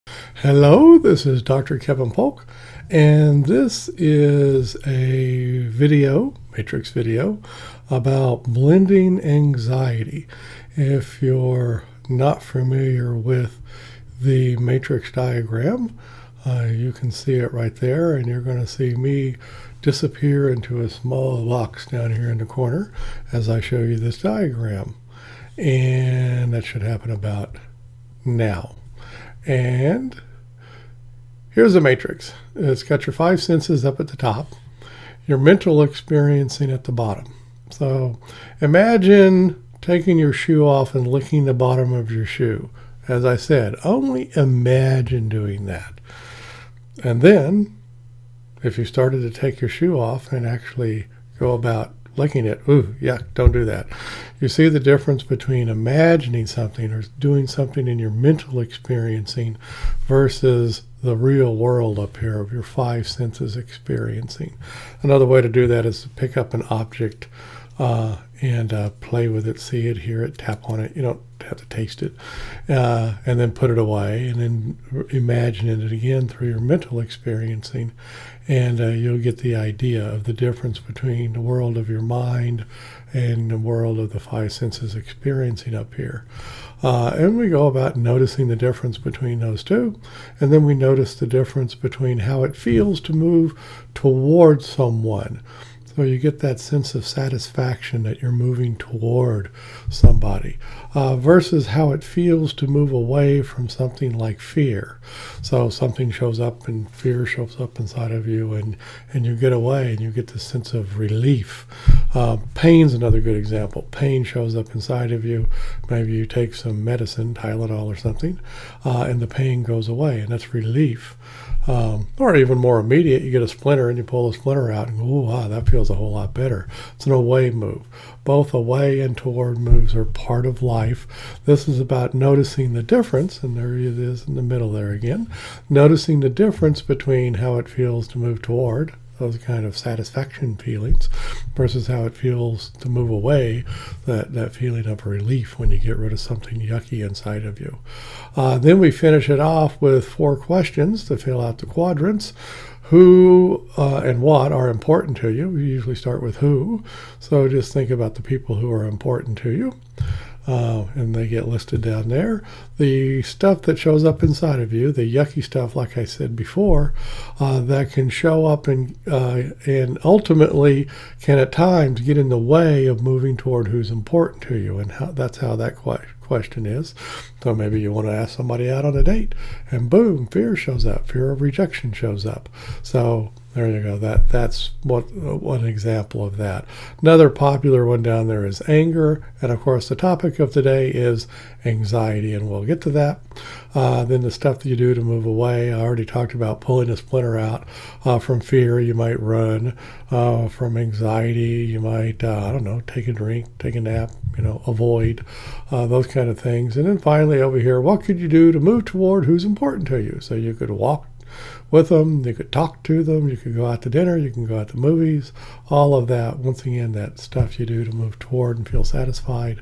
Hello, this is Dr. Kevin Polk, and this is a matrix video, about blending anxiety. If you're not familiar with the matrix diagram, you can see it right there, and you're going to see me disappear into a small box down here in the corner as I show you this diagram. And that should happen about now. And here's a matrix. It's got your five senses up at the top, your mental experiencing at the bottom. So imagine taking your shoe off and licking the bottom of your shoe. As I said, only imagine doing that. And then, if you started to take your shoe off and actually go about licking it, don't do that. You see the difference between imagining something or doing something in your mental experiencing versus the real world up here of your five senses experiencing. Another way to do that is to pick up an object and play with it, see it, hear it, tap on it. You don't have to taste it. And then put it away and then imagine it again through your mental experiencing. And you'll get the idea of the difference between the world of your mind and the world of the five senses experiencing up here. And we go about noticing the difference between those two. And then we notice the difference between how it feels to move towards someone. So you get that sense of satisfaction that you're moving toward somebody versus how it feels to move away from something like fear. So something shows up and fear shows up inside of you and you get away and you get this sense of relief. Pain's another good example. Pain shows up inside of you. Maybe you take some medicine, Tylenol or something, and the pain goes away, and that's relief. Or even more immediate, you get a splinter and you pull the splinter out and go, oh, wow, that feels a whole lot better. It's an away move. Both away and toward moves are part of life. This is about noticing the difference, and there it is in the middle there again, noticing the difference between how it feels to move toward, those kind of satisfaction feelings, versus how it feels to move away, that feeling of relief when you get rid of something yucky inside of you. Then we finish it off with 4 questions to fill out the quadrants. Who and what are important to you? We usually start with who. So just think about the people who are important to you. And they get listed down there. The stuff that shows up inside of you, the yucky stuff, like I said before, that can show up and ultimately can at times get in the way of moving toward who's important to you, and that's how that question is. So maybe you want to ask somebody out on a date, and boom, fear shows up. Fear of rejection shows up. So there you go. That's one example of that. Another popular one down there is anger, and of course the topic of today is anxiety, and we'll get to that. Then the stuff that you do to move away. I already talked about pulling a splinter out. From fear, you might run. From anxiety, you might take a drink, take a nap, avoid those kind of things. And then finally over here, what could you do to move toward who's important to you? So you could walk with them, you could talk to them, you could go out to dinner, you can go out to movies, all of that. Once again, that stuff you do to move toward and feel satisfied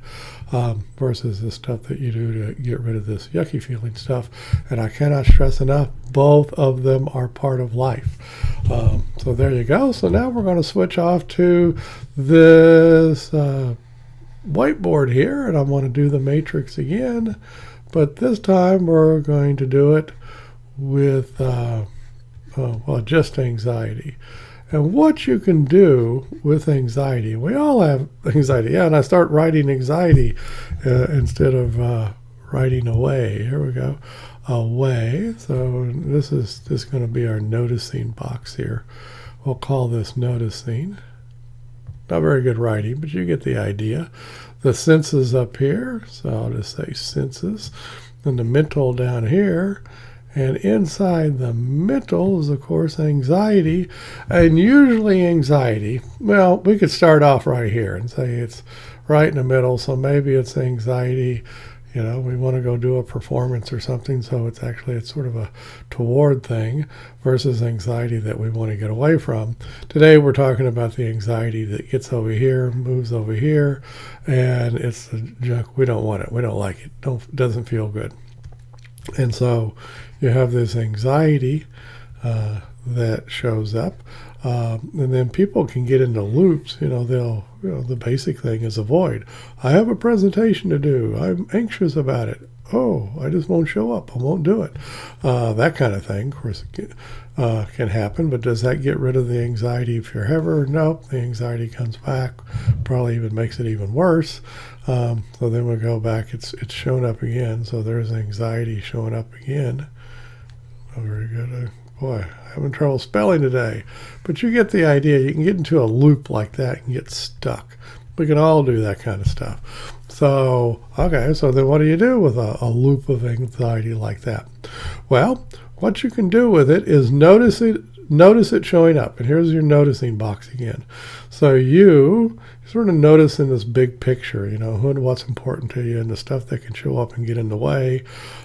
versus the stuff that you do to get rid of this yucky feeling stuff. And I cannot stress enough, both of them are part of life. So there you go. So now we're going to switch off to this whiteboard here, and I want to do the matrix again, but this time we're going to do it with just anxiety. And what you can do with anxiety, we all have anxiety. And I start writing anxiety instead of writing away. Here we go, away. So this is just going to be our noticing box here. We'll call this noticing. Not very good writing, but you get the idea. The senses up here, so I'll just say senses. Then the mental down here. And inside the mental is, of course, anxiety. And usually anxiety, well, we could start off right here and say it's right in the middle. So maybe it's anxiety, we want to go do a performance or something. So it's sort of a toward thing versus anxiety that we want to get away from. Today we're talking about the anxiety that gets over here, moves over here, and it's the junk. We don't want it. We don't like it. Doesn't feel good. And so, you have this anxiety that shows up. And then people can get into loops. The basic thing is avoid. I have a presentation to do. I'm anxious about it. Oh, I just won't show up. I won't do it. That kind of thing, of course, can happen. But does that get rid of the anxiety if you're ever? Nope. The anxiety comes back. Probably even makes it even worse. So then we go back. It's shown up again. So there's anxiety showing up again. Oh, very good. Boy, having trouble spelling today. But you get the idea. You can get into a loop like that and get stuck. We can all do that kind of stuff. So, okay, so then what do you do with a loop of anxiety like that? Well, what you can do with it is notice it showing up. And here's your noticing box again. So you sort of notice in this big picture, who and what's important to you and the stuff that can show up and get in the way,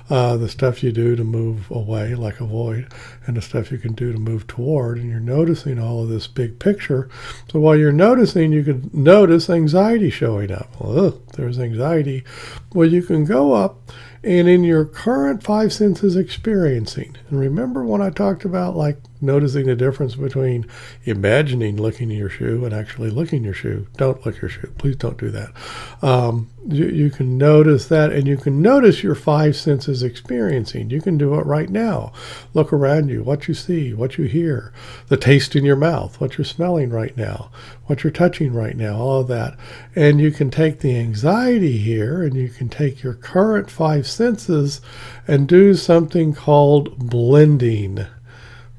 the stuff you do to move away, like avoid, and the stuff you can do to move toward. And you're noticing all of this big picture. So while you're noticing, you can notice anxiety showing up. Well, there's anxiety. Well, you can go up and in your current five senses experiencing, and remember when I talked about like noticing the difference between imagining looking at your shoe and actually looking at your shoe. Don't look at your shoe. Please don't do that. You can notice that, and you can notice your five senses experiencing. You can do it right now. Look around you, what you see, what you hear, the taste in your mouth, what you're smelling right now, what you're touching right now, all of that. And you can take the anxiety here, and you can take your current five senses and do something called blending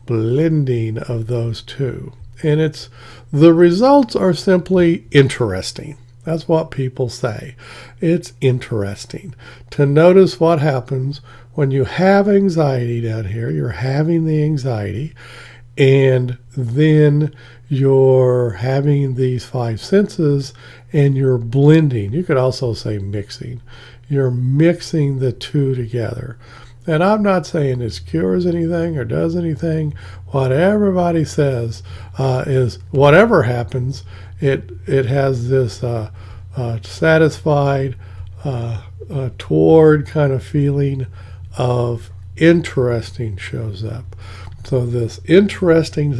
of those two. And the results are simply interesting. That's what people say. It's interesting to notice what happens when you have anxiety down here. You're having the anxiety, and then you're having these five senses, and you're blending. You could also say mixing. You're mixing the two together. And I'm not saying this cures anything or does anything. What everybody says is whatever happens, it has this satisfied, toward kind of feeling of interesting shows up. So this interesting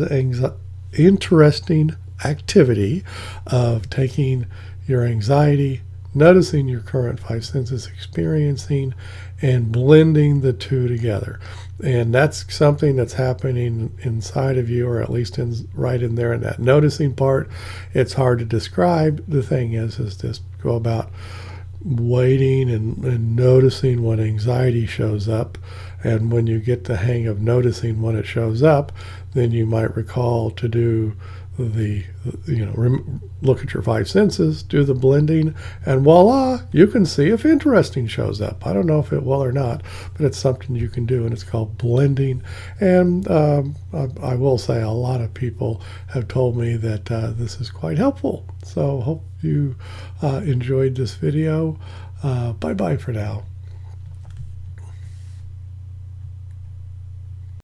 activity of taking your anxiety, noticing your current five senses experiencing, and blending the two together. And that's something that's happening inside of you, or at least right in there in that noticing part. It's hard to describe. The thing is just go about waiting and noticing when anxiety shows up. And when you get the hang of noticing when it shows up, then you might recall to do look at your five senses, do the blending, and voila, you can see if interesting shows up. I don't know if it will or not, but it's something you can do, and it's called blending. And I will say a lot of people have told me that this is quite helpful. So hope you enjoyed this video. Bye-bye for now.